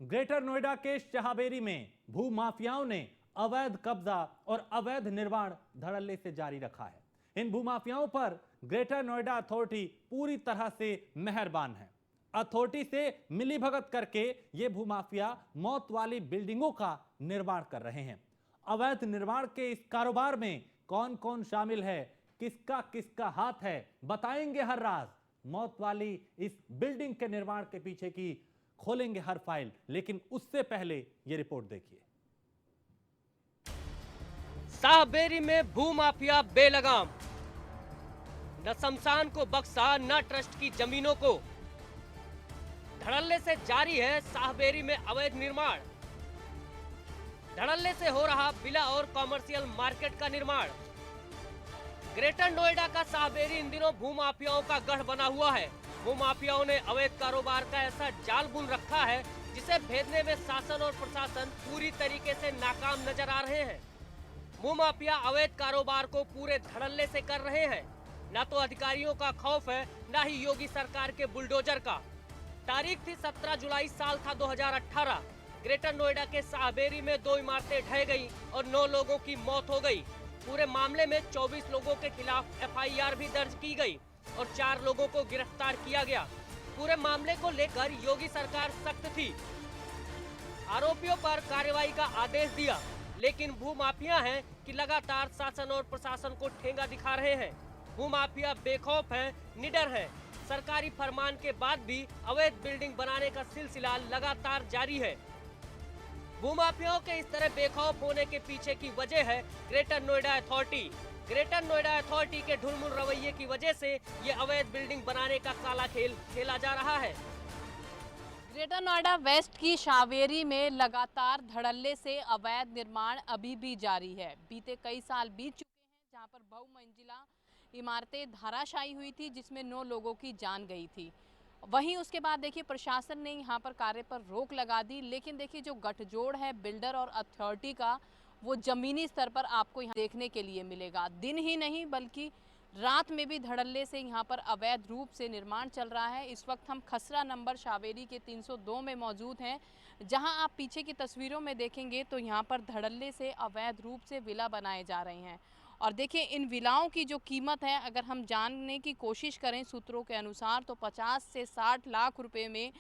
Greater Noida के शाहबेरी में भू माफियाओं ने अवैध कब्जा और अवैध निर्माण धड़ल्ले से जारी रखा है। इन भूमाफियाओं पर ग्रेटर नोएडा अथॉरिटी पूरी तरह से मेहरबान है। अथॉरिटी से मिलीभगत करके ये भूमाफिया मौत वाली बिल्डिंगों का निर्माण कर रहे हैं। अवैध निर्माण के इस कारोबार में कौन कौन शामिल है, किसका किसका हाथ है, बताएंगे हर राज। मौत वाली इस बिल्डिंग के निर्माण के पीछे की खोलेंगे हर फाइल, लेकिन उससे पहले ये रिपोर्ट देखिए। शाहबेरी में भूमाफिया बेलगाम, न शमशान को बख्शा न ट्रस्ट की जमीनों को। धड़ल्ले से जारी है शाहबेरी में अवैध निर्माण। धड़ल्ले से हो रहा विला और कॉमर्शियल मार्केट का निर्माण। ग्रेटर नोएडा का शाहबेरी इन दिनों भूमाफियाओं का गढ़ बना हुआ है। भूमाफियाओं ने अवैध कारोबार का ऐसा जाल बुन रखा है जिसे भेदने में शासन और प्रशासन पूरी तरीके से नाकाम नजर आ रहे हैं। भूमाफिया अवैध कारोबार को पूरे धड़ल्ले से कर रहे हैं। न तो अधिकारियों का खौफ है, न ही योगी सरकार के बुलडोजर का। तारीख थी 17 जुलाई साल था 2018। ग्रेटर नोएडा के शाहबेरी में 2 इमारतें ढह गई और 9 लोगों की मौत हो गई। पूरे मामले में 24 लोगों के खिलाफ एफआईआर भी दर्ज की गई और 4 लोगों को गिरफ्तार किया गया। पूरे मामले को लेकर योगी सरकार सख्त थी, आरोपियों पर कार्रवाई का आदेश दिया, लेकिन भूमाफिया हैं कि लगातार शासन और प्रशासन को ठेंगा दिखा रहे हैं। भूमाफिया बेखौफ हैं, निडर हैं। सरकारी फरमान के बाद भी अवैध बिल्डिंग बनाने का सिलसिला लगातार जारी है। भूमाफियाओं के इस तरह बेखौफ होने के पीछे की वजह है greater Noida authority. Greater Noida authority के ढुलमुल रवैये की वजह से ये अवैध बिल्डिंग बनाने का काला खेल खेला जा रहा है। ग्रेटर नोएडा वेस्ट की शाहबेरी में लगातार धड़ल्ले से अवैध निर्माण अभी भी जारी है। बीते कई साल बीत चुके हैं जहां पर बहुमंजिला इमारतें धराशायी हुई थी, जिसमें 9 लोगों की जान गई थी। वहीं उसके बाद देखिए प्रशासन ने यहां पर कार्य पर रोक लगा दी, लेकिन देखिए जो गठजोड़ है बिल्डर और अथॉरिटी का, वो जमीनी स्तर पर आपको यहाँ देखने के लिए मिलेगा। दिन ही नहीं बल्कि रात में भी धड़ल्ले से यहाँ पर अवैध रूप से निर्माण चल रहा है। इस वक्त हम खसरा नंबर शाहबेरी के 302 में मौजूद हैं, जहां आप पीछे की तस्वीरों में देखेंगे तो यहाँ पर धड़ल्ले से अवैध रूप से विला बनाए जा रहे हैं। और देखिए इन विलाओं की जो कीमत है, अगर हम जानने की कोशिश करें सूत्रों के अनुसार, तो 50 से 60 लाख रुपए में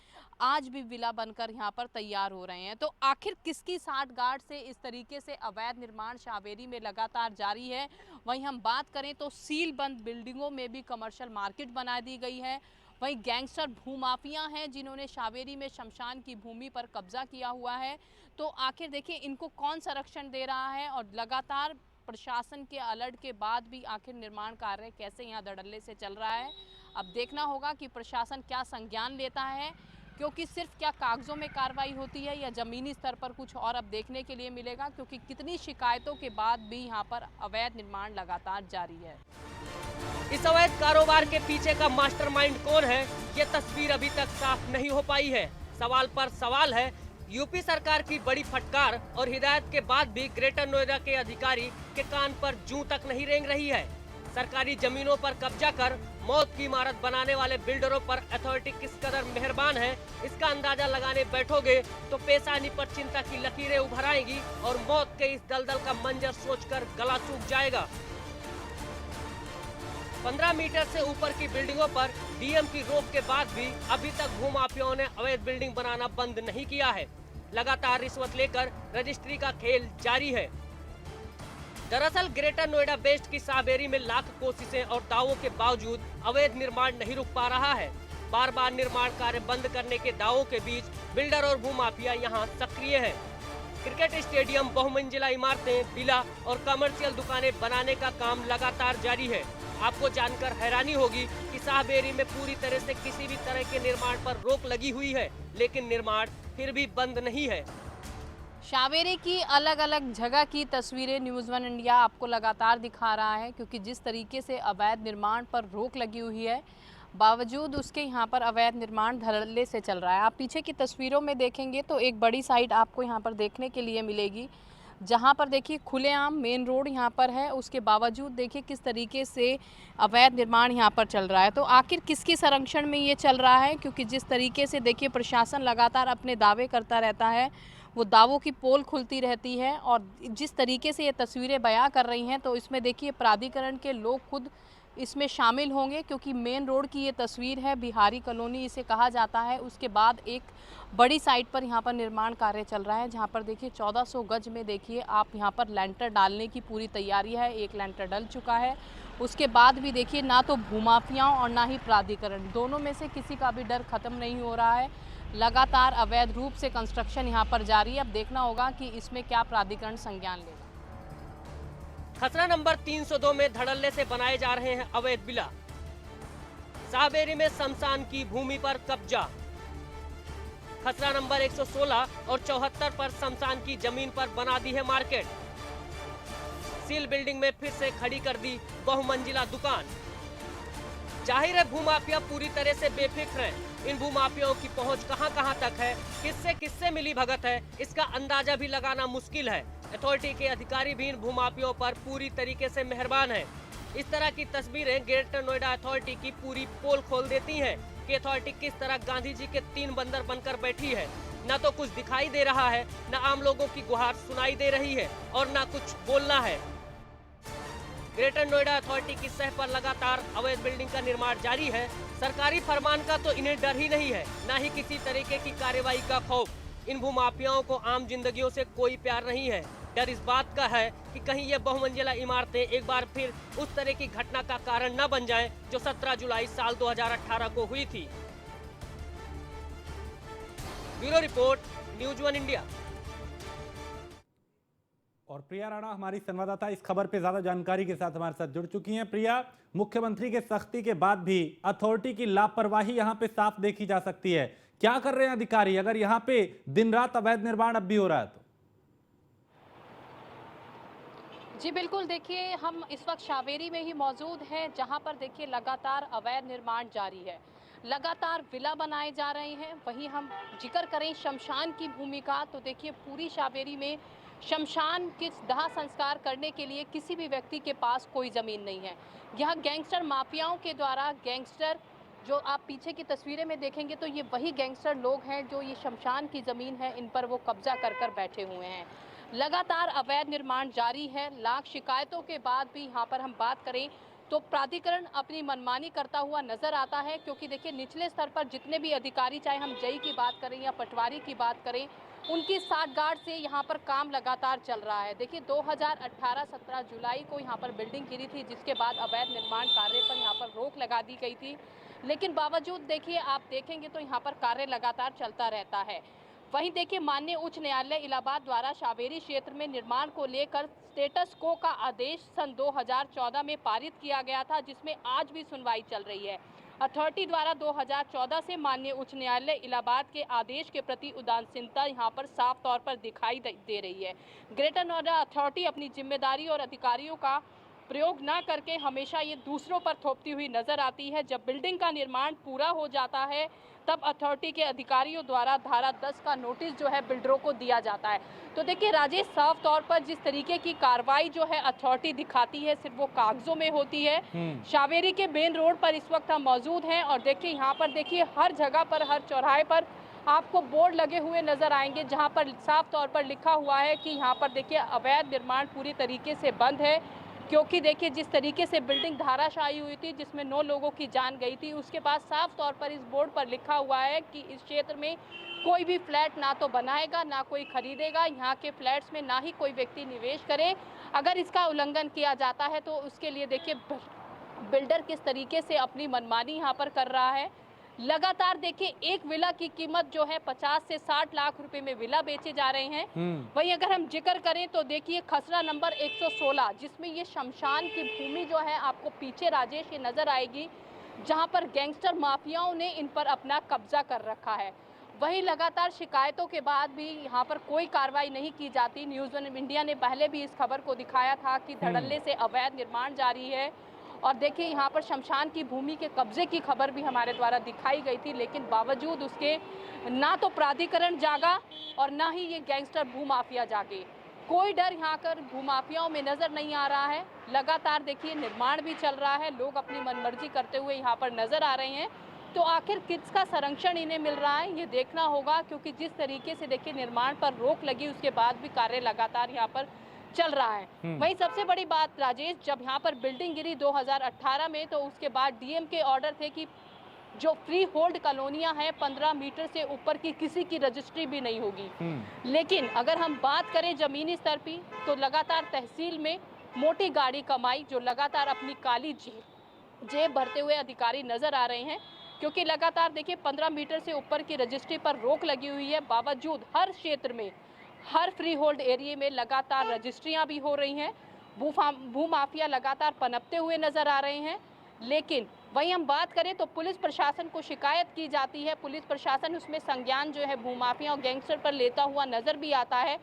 आज भी विला बनकर यहाँ पर तैयार हो रहे हैं। तो आखिर किसकी साठगांठ से इस तरीके से अवैध निर्माण शाहबेरी में लगातार जारी है। वहीं हम बात करें तो सील बंद बिल्डिंगों में भी कमर्शियल मार्केट बना दी गई है। वहीं गैंगस्टर भूमाफिया हैं जिन्होंने शाहबेरी में शमशान की भूमि पर कब्जा किया हुआ है। तो आखिर देखिए इनको कौन संरक्षण दे रहा है, और लगातार प्रशासन के अलर्ट के बाद भी आखिर निर्माण कार्य कैसे यहाँ धड़ल्ले से चल रहा है। अब देखना होगा कि प्रशासन क्या संज्ञान लेता है, क्योंकि सिर्फ क्या कागजों में कार्रवाई होती है या ज़मीनी स्तर पर कुछ और अब देखने के लिए मिलेगा, क्योंकि कितनी शिकायतों के बाद भी यहाँ पर अवैध निर्माण लगातार जारी है। इस अवैध कारोबार के पीछे का मास्टरमाइंड कौन है, ये तस्वीर अभी तक साफ नहीं हो पाई है। सवाल पर सवाल है। यूपी सरकार की बड़ी फटकार और हिदायत के बाद भी ग्रेटर नोएडा के अधिकारी के कान पर जूं तक नहीं रेंग रही है। सरकारी जमीनों पर कब्जा कर मौत की इमारत बनाने वाले बिल्डरों पर अथॉरिटी किस कदर मेहरबान है, इसका अंदाजा लगाने बैठोगे तो पेशानी पर चिंता की लकीरें उभर आएंगी और मौत के इस दलदल का मंजर सोचकर गला सूख जाएगा। 15 मीटर से ऊपर की बिल्डिंगों पर डीएम की रोक के बाद भी अभी तक भूमाफियाओं ने अवैध बिल्डिंग बनाना बंद नहीं किया है। लगातार रिश्वत लेकर रजिस्ट्री का खेल जारी है। दरअसल ग्रेटर नोएडा वेस्ट की शाहबेरी में लाख कोशिशें और दावों के बावजूद अवैध निर्माण नहीं रुक पा रहा है। बार बार निर्माण कार्य बंद करने के दावों के बीच बिल्डर और भूमाफिया यहाँ सक्रिय है। क्रिकेट स्टेडियम, बहुमंजिला इमारतें, विला और कमर्शियल दुकानें बनाने का काम लगातार जारी है। आपको जानकर हैरानी होगी कि शाहबेरी में पूरी तरह से किसी भी तरह के निर्माण पर रोक लगी हुई है, लेकिन निर्माण फिर भी बंद नहीं है। शाहबेरी की अलग अलग जगह की तस्वीरें न्यूज़ 1 इंडिया आपको लगातार दिखा रहा है, क्योंकि जिस तरीके से अवैध निर्माण पर रोक लगी हुई है, बावजूद उसके यहाँ पर अवैध निर्माण धड़ल्ले से चल रहा है। आप पीछे की तस्वीरों में देखेंगे तो एक बड़ी साइट आपको यहाँ पर देखने के लिए मिलेगी, जहां पर देखिए खुलेआम मेन रोड यहां पर है, उसके बावजूद देखिए किस तरीके से अवैध निर्माण यहां पर चल रहा है। तो आखिर किसके संरक्षण में ये चल रहा है, क्योंकि जिस तरीके से देखिए प्रशासन लगातार अपने दावे करता रहता है, वो दावों की पोल खुलती रहती है और जिस तरीके से ये तस्वीरें बयां कर रही हैं, तो इसमें देखिए प्राधिकरण के लोग खुद इसमें शामिल होंगे, क्योंकि मेन रोड की ये तस्वीर है, बिहारी कॉलोनी इसे कहा जाता है। उसके बाद एक बड़ी साइट पर यहाँ पर निर्माण कार्य चल रहा है, जहाँ पर देखिए 1400 गज में देखिए आप यहाँ पर लैंटर डालने की पूरी तैयारी है। एक लैंटर डल चुका है। उसके बाद भी देखिए ना तो भूमाफियाओं और ना ही प्राधिकरण, दोनों में से किसी का भी डर खत्म नहीं हो रहा है। लगातार अवैध रूप से कंस्ट्रक्शन यहाँ पर जारी है। अब देखना होगा कि इसमें क्या प्राधिकरण संज्ञान लेगा। खसरा नंबर 302 में धड़ल्ले से बनाए जा रहे हैं अवैध विला। साहबेरी में शमशान की भूमि पर कब्जा। खसरा नंबर 116 और 74 पर शमशान की जमीन पर बना दी है मार्केट। सील बिल्डिंग में फिर से खड़ी कर दी बहुमंजिला दुकान। जाहिर है भूमाफिया पूरी तरह से बेफिक्र है। इन भूमाफियाओं की पहुंच कहां तक है, किससे किससे मिली भगत है, इसका अंदाजा भी लगाना मुश्किल है। अथॉरिटी के अधिकारी भी इन भूमाफियों पर पूरी तरीके से मेहरबान हैं। इस तरह की तस्वीरें ग्रेटर नोएडा अथॉरिटी की पूरी पोल खोल देती हैं कि अथॉरिटी किस तरह गांधी जी के 3 बंदर बनकर बैठी है। न तो कुछ दिखाई दे रहा है, न आम लोगों की गुहार सुनाई दे रही है और न कुछ बोलना है। ग्रेटर नोएडा अथॉरिटी की सह पर लगातार अवैध बिल्डिंग का निर्माण जारी है। सरकारी फरमान का तो इन्हें डर ही नहीं है, न ही किसी तरीके की कार्रवाई का खौफ। इन भूमाफियाओं को आम जिंदगियों से कोई प्यार नहीं है। डर इस बात का है कि कहीं ये बहुमंजिला इमारतें एक बार फिर उस तरह की घटना का कारण न बन जाएं जो 17 जुलाई साल 2018 को हुई थी। Bureau report, news 1 India. और प्रिया राणा हमारी संवाददाता इस खबर पे ज्यादा जानकारी के साथ हमारे साथ जुड़ चुकी हैं। प्रिया, मुख्यमंत्री के सख्ती के बाद भी अथॉरिटी की लापरवाही यहां पे साफ देखी जा सकती है। क्या कर रहे हैं अधिकारी, अगर यहां पे दिन रात अवैध निर्माण अब भी हो रहा है तो? जी बिल्कुल, देखिए हम इस वक्त शावेरी में ही मौजूद हैं, जहां पर देखिए लगातार अवैध निर्माण जारी है। लगातार विला बनाए जा रहे हैं। वहीं हम जिक्र करें शमशान की भूमि का, तो देखिए पूरी शावेरी में शमशान के दाह संस्कार करने के लिए किसी भी व्यक्ति के पास कोई ज़मीन नहीं है। यह गैंगस्टर माफियाओं के द्वारा, गैंगस्टर जो आप पीछे की तस्वीरें में देखेंगे तो ये वही गैंगस्टर लोग हैं जो ये शमशान की ज़मीन है, इन पर वो कब्जा कर बैठे हुए हैं। लगातार अवैध निर्माण जारी है। लाख शिकायतों के बाद भी यहाँ पर हम बात करें तो प्राधिकरण अपनी मनमानी करता हुआ नजर आता है, क्योंकि देखिए निचले स्तर पर जितने भी अधिकारी, चाहे हम जई की बात करें या पटवारी की बात करें, उनकी साठगांठ से यहाँ पर काम लगातार चल रहा है। देखिए 2018 17 जुलाई को यहाँ पर बिल्डिंग गिरी थी, जिसके बाद अवैध निर्माण कार्य पर यहाँ पर रोक लगा दी गई थी, लेकिन बावजूद देखिए आप देखेंगे तो यहाँ पर कार्य लगातार चलता रहता है। वहीं देखिए माननीय उच्च न्यायालय इलाहाबाद द्वारा शावेरी क्षेत्र में निर्माण को लेकर स्टेटस को का आदेश सन 2014 में पारित किया गया था, जिसमें आज भी सुनवाई चल रही है। अथॉरिटी द्वारा 2014 से माननीय उच्च न्यायालय इलाहाबाद के आदेश के प्रति उदासीनता यहाँ पर साफ तौर पर दिखाई दे रही है। ग्रेटर नोएडा अथॉरिटी अपनी जिम्मेदारी और अधिकारियों का प्रयोग न करके हमेशा ये दूसरों पर थोपती हुई नजर आती है। जब बिल्डिंग का निर्माण पूरा हो जाता है तब अथॉरिटी के अधिकारियों द्वारा धारा 10 का नोटिस जो है बिल्डरों को दिया जाता है। तो देखिए राजेश, साफ तौर पर जिस तरीके की कार्रवाई जो है अथॉरिटी दिखाती है सिर्फ वो कागजों में होती है। शावेरी के मेन रोड पर इस वक्त हम मौजूद हैं और देखिए यहाँ पर देखिए हर जगह पर, हर चौराहे पर आपको बोर्ड लगे हुए नजर आएंगे, जहाँ पर साफ तौर पर लिखा हुआ है कि यहाँ पर देखिए अवैध निर्माण पूरी तरीके से बंद है। क्योंकि देखिए जिस तरीके से बिल्डिंग धाराशायी हुई थी, जिसमें 9 लोगों की जान गई थी, उसके बाद साफ तौर पर इस बोर्ड पर लिखा हुआ है कि इस क्षेत्र में कोई भी फ्लैट ना तो बनाएगा, ना कोई खरीदेगा। यहाँ के फ्लैट्स में ना ही कोई व्यक्ति निवेश करे। अगर इसका उल्लंघन किया जाता है तो उसके लिए देखिए बिल्डर किस तरीके से अपनी मनमानी यहाँ पर कर रहा है। लगातार देखिए एक विला की कीमत जो है 50 से 60 लाख रुपए में विला बेचे जा रहे हैं। वहीं अगर हम जिक्र करें तो देखिए खसरा नंबर 116, जिसमें ये शमशान की भूमि जो है आपको पीछे राजेश ये नजर आएगी, जहां पर गैंगस्टर माफियाओं ने इन पर अपना कब्जा कर रखा है। वहीं लगातार शिकायतों के बाद भी यहाँ पर कोई कार्रवाई नहीं की जाती। न्यूज़ 1 इंडिया ने पहले भी इस खबर को दिखाया था कि धड़ल्ले से अवैध निर्माण जारी है और देखिए यहाँ पर शमशान की भूमि के कब्जे की खबर भी हमारे द्वारा दिखाई गई थी, लेकिन बावजूद उसके ना तो प्राधिकरण जागा और ना ही ये गैंगस्टर भूमाफिया जागे। कोई डर यहाँ कर भूमाफियाओं में नजर नहीं आ रहा है। लगातार देखिए निर्माण भी चल रहा है, लोग अपनी मनमर्जी करते हुए यहाँ पर नजर आ रहे हैं। तो आखिर किसका संरक्षण इन्हें मिल रहा है ये देखना होगा, क्योंकि जिस तरीके से देखिए निर्माण पर रोक लगी उसके बाद भी कार्य लगातार यहाँ पर चल रहा है। वहीं सबसे बड़ी बात राजेश, जब यहाँ पर बिल्डिंग गिरी 2018 में, तो उसके बाद डीएम के ऑर्डर थे कि जो फ्री होल्ड कॉलोनियां हैं 15 मीटर से ऊपर की किसी की रजिस्ट्री भी नहीं होगी। लेकिन अगर हम बात करें जमीनी स्तर की, तो लगातार तहसील में मोटी गाड़ी कमाई जो लगातार अपनी काली जेब भरते हुए अधिकारी नजर आ रहे हैं, क्योंकि लगातार देखिए 15 मीटर से ऊपर की रजिस्ट्री पर रोक लगी हुई है। बावजूद हर क्षेत्र में, हर फ्री होल्ड एरिया में लगातार रजिस्ट्रियां भी हो रही हैं। भूमाफिया लगातार पनपते हुए नजर आ रहे हैं। लेकिन वहीं हम बात करें तो पुलिस प्रशासन को शिकायत की जाती है, पुलिस प्रशासन उसमें संज्ञान जो है भूमाफिया और गैंगस्टर पर लेता हुआ नजर भी आता है।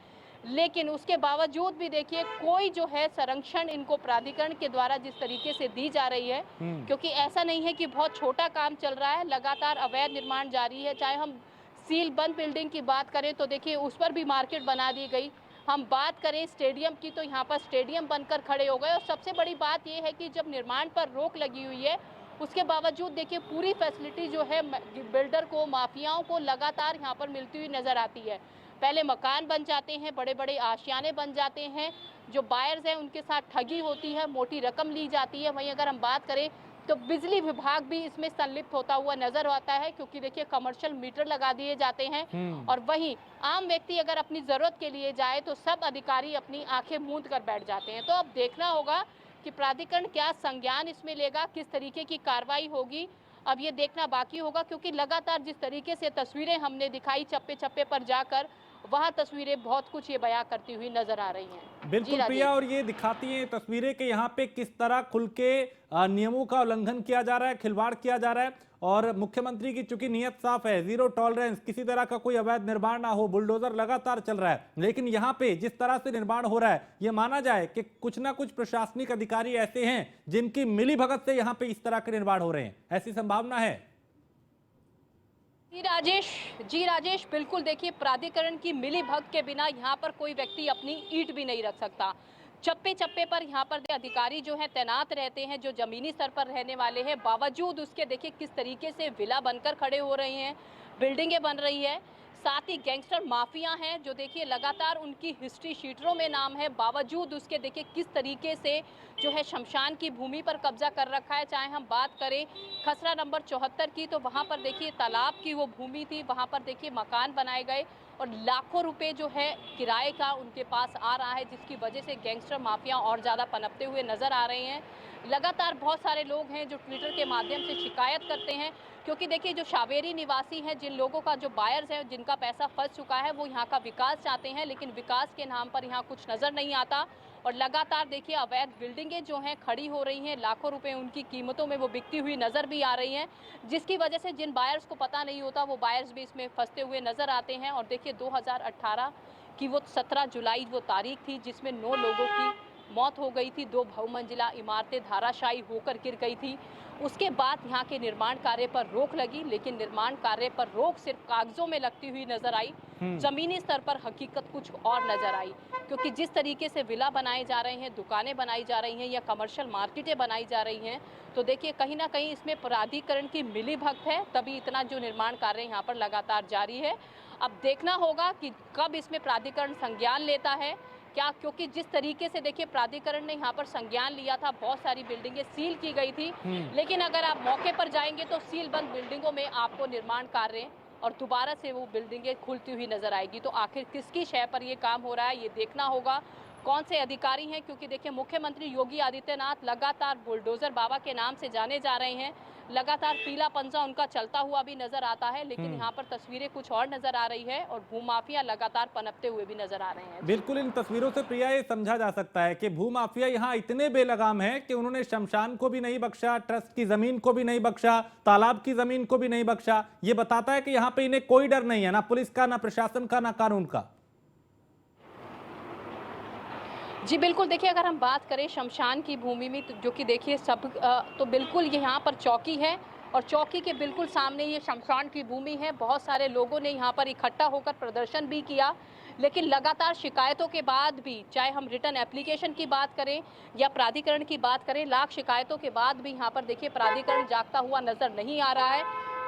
लेकिन उसके बावजूद भी देखिए कोई जो है संरक्षण इनको प्राधिकरण के द्वारा जिस तरीके से दी जा रही है, क्योंकि ऐसा नहीं है कि बहुत छोटा काम चल रहा है, लगातार अवैध निर्माण जारी है। चाहे हम सील बंद बिल्डिंग की बात करें तो देखिए उस पर भी मार्केट बना दी गई। हम बात करें स्टेडियम की तो यहाँ पर स्टेडियम बनकर खड़े हो गए। और सबसे बड़ी बात यह है कि जब निर्माण पर रोक लगी हुई है उसके बावजूद देखिए पूरी फैसिलिटी जो है बिल्डर को, माफियाओं को लगातार यहाँ पर मिलती हुई नजर आती है। पहले मकान बन जाते हैं, बड़े बड़े आशियाने बन जाते हैं, जो बायर्स हैं उनके साथ ठगी होती है, मोटी रकम ली जाती है। वहीं अगर हम बात करें तो बिजली विभाग भी इसमें संलिप्त होता हुआ नजर आता है, क्योंकि देखिए कमर्शियल मीटर लगा दिए जाते हैं। और वहीं आम व्यक्ति अगर अपनी जरूरत के लिए जाए तो सब अधिकारी अपनी आंखें मूंद कर बैठ जाते हैं। तो अब देखना होगा कि प्राधिकरण क्या संज्ञान इसमें लेगा, किस तरीके की कार्रवाई होगी, अब ये देखना बाकी होगा। क्योंकि लगातार जिस तरीके से तस्वीरें हमने दिखाई चप्पे चप्पे पर जाकर, वहाँ तस्वीरें बहुत कुछ ये बयां करती हुई नजर आ रही हैं। बिल्कुल प्रिया, और ये दिखाती हैं तस्वीरें कि यहाँ पे किस तरह खुल के नियमों का उल्लंघन किया जा रहा है, खिलवाड़ किया जा रहा है। और मुख्यमंत्री की चूंकि नियत साफ है, जीरो टॉलरेंस, किसी तरह का कोई अवैध निर्माण ना हो, बुलडोजर लगातार चल रहा है। लेकिन यहाँ पे जिस तरह से निर्माण हो रहा है, ये माना जाए कि कुछ ना कुछ प्रशासनिक अधिकारी ऐसे हैं जिनकी मिलीभगत से यहाँ पे इस तरह के निर्माण हो रहे हैं, ऐसी संभावना है। जी राजेश, बिल्कुल देखिए प्राधिकरण की मिलीभगत के बिना यहाँ पर कोई व्यक्ति अपनी ईंट भी नहीं रख सकता। चप्पे चप्पे पर यहाँ पर अधिकारी जो हैं तैनात रहते हैं, जो जमीनी स्तर पर रहने वाले हैं। बावजूद उसके देखिए किस तरीके से विला बनकर खड़े हो रहे हैं, बिल्डिंगें बन रही है। साथ ही गैंगस्टर माफिया हैं जो देखिए लगातार उनकी हिस्ट्री शीटरों में नाम है, बावजूद उसके देखिए किस तरीके से जो है शमशान की भूमि पर कब्जा कर रखा है। चाहे हम बात करें खसरा नंबर 74 की, तो वहाँ पर देखिए तालाब की वो भूमि थी, वहाँ पर देखिए मकान बनाए गए और लाखों रुपए जो है किराए का उनके पास आ रहा है, जिसकी वजह से गैंगस्टर माफिया और ज़्यादा पनपते हुए नजर आ रहे हैं। लगातार बहुत सारे लोग हैं जो ट्विटर के माध्यम से शिकायत करते हैं, क्योंकि देखिए जो शावेरी निवासी हैं, जिन लोगों का जो बायर्स हैं, जिनका पैसा फंस चुका है, वो यहाँ का विकास चाहते हैं, लेकिन विकास के नाम पर यहाँ कुछ नज़र नहीं आता। और लगातार देखिए अवैध बिल्डिंगें जो हैं खड़ी हो रही हैं, लाखों रुपए उनकी कीमतों में वो बिकती हुई नज़र भी आ रही हैं, जिसकी वजह से जिन बायर्स को पता नहीं होता वो बायर्स भी इसमें फंसते हुए नज़र आते हैं। और देखिए 2018 की वो 17 जुलाई वो तारीख थी जिसमें 9 लोगों की मौत हो गई थी, 2 बहुमंजिला इमारतें धाराशायी होकर गिर गई थी। उसके बाद यहाँ के निर्माण कार्य पर रोक लगी, लेकिन निर्माण कार्य पर रोक सिर्फ कागजों में लगती हुई नजर आई, जमीनी स्तर पर हकीकत कुछ और नजर आई। क्योंकि जिस तरीके से विला बनाए जा रहे हैं, दुकानें बनाई जा रही हैं या कमर्शियल मार्केटें बनाई जा रही हैं, तो देखिए कहीं ना कहीं इसमें प्राधिकरण की मिलीभगत है, तभी इतना जो निर्माण कार्य यहाँ पर लगातार जारी है। अब देखना होगा कि कब इसमें प्राधिकरण संज्ञान लेता है क्या, क्योंकि जिस तरीके से देखिए प्राधिकरण ने यहाँ पर संज्ञान लिया था, बहुत सारी बिल्डिंगें सील की गई थी, लेकिन अगर आप मौके पर जाएंगे तो सील बंद बिल्डिंगों में आपको निर्माण कार्य और दोबारा से वो बिल्डिंगें खुलती हुई नजर आएगी। तो आखिर किसकी शय पर ये काम हो रहा है, ये देखना होगा, कौन से अधिकारी हैं, क्योंकि देखिए मुख्यमंत्री योगी आदित्यनाथ लगातार बुलडोजर बाबा के नाम से जाने जा रहे हैं, लगातार पीला पंजा उनका चलता हुआ भी नजर आता है, लेकिन यहाँ पर तस्वीरें कुछ और नजर आ रही है और भूमाफिया लगातार पनपते हुए भी नजर आ रहे हैं। बिल्कुल, इन तस्वीरों से प्रिया ये समझा जा सकता है कि भूमाफिया यहाँ इतने बेलगाम है कि उन्होंने शमशान को भी नहीं बख्शा, ट्रस्ट की जमीन को भी नहीं बख्शा, तालाब की जमीन को भी नहीं बख्शा। ये बताता है कि यहाँ पे इन्हें कोई डर नहीं है, ना पुलिस का, ना प्रशासन का, ना कानून का। जी बिल्कुल, देखिए अगर हम बात करें शमशान की भूमि में, जो कि देखिए सब तो बिल्कुल यहाँ पर चौकी है और चौकी के बिल्कुल सामने ये शमशान की भूमि है। बहुत सारे लोगों ने यहाँ पर इकट्ठा होकर प्रदर्शन भी किया, लेकिन लगातार शिकायतों के बाद भी, चाहे हम रिटर्न एप्लीकेशन की बात करें या प्राधिकरण की बात करें, लाख शिकायतों के बाद भी यहाँ पर देखिए प्राधिकरण जागता हुआ नजर नहीं आ रहा है।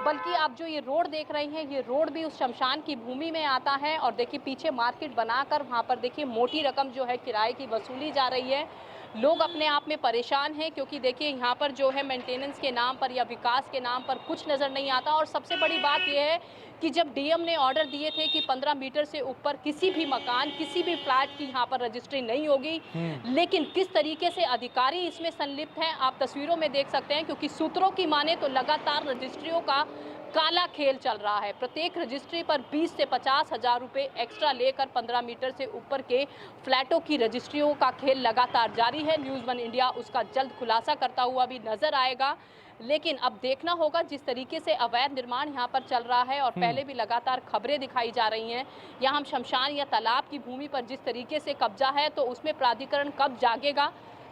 बल्कि आप जो ये रोड देख रहे हैं, ये रोड भी उस शमशान की भूमि में आता है और देखिए पीछे मार्केट बनाकर वहाँ पर देखिए मोटी रकम जो है किराए की वसूली जा रही है। लोग अपने आप में परेशान हैं क्योंकि देखिए यहाँ पर जो है मेंटेनेंस के नाम पर या विकास के नाम पर कुछ नज़र नहीं आता। और सबसे बड़ी बात यह है कि जब डीएम ने ऑर्डर दिए थे कि 15 मीटर से ऊपर किसी भी मकान, किसी भी फ्लैट की यहाँ पर रजिस्ट्री नहीं होगी, लेकिन किस तरीके से अधिकारी इसमें संलिप्त हैं आप तस्वीरों में देख सकते हैं। क्योंकि सूत्रों की माने तो लगातार रजिस्ट्रियों का काला खेल चल रहा है। प्रत्येक रजिस्ट्री पर 20 से 50 हजार रुपए एक्स्ट्रा लेकर 15 मीटर से ऊपर के फ्लैटों की रजिस्ट्रियों का खेल लगातार जारी है। न्यूज़ वन इंडिया उसका जल्द खुलासा करता हुआ भी नजर आएगा। लेकिन अब देखना होगा जिस तरीके से अवैध निर्माण यहाँ पर चल रहा है और पहले भी लगातार खबरें दिखाई जा रही हैं, यहाँ हम शमशान या तालाब की भूमि पर जिस तरीके से कब्जा है, तो उसमें प्राधिकरण कब जागेगा।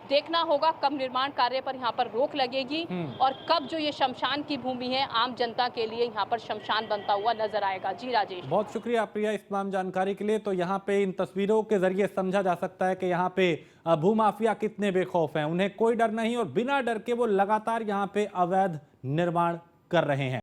देखना होगा कब निर्माण कार्य पर यहाँ पर रोक लगेगी और कब जो ये शमशान की भूमि है आम जनता के लिए यहाँ पर शमशान बनता हुआ नजर आएगा। जी राजेश, बहुत शुक्रिया प्रिया इस तमाम जानकारी के लिए। तो यहाँ पे इन तस्वीरों के जरिए समझा जा सकता है कि यहाँ पे भूमाफिया कितने बेखौफ हैं। उन्हें कोई डर नहीं और बिना डर के वो लगातार यहाँ पे अवैध निर्माण कर रहे हैं।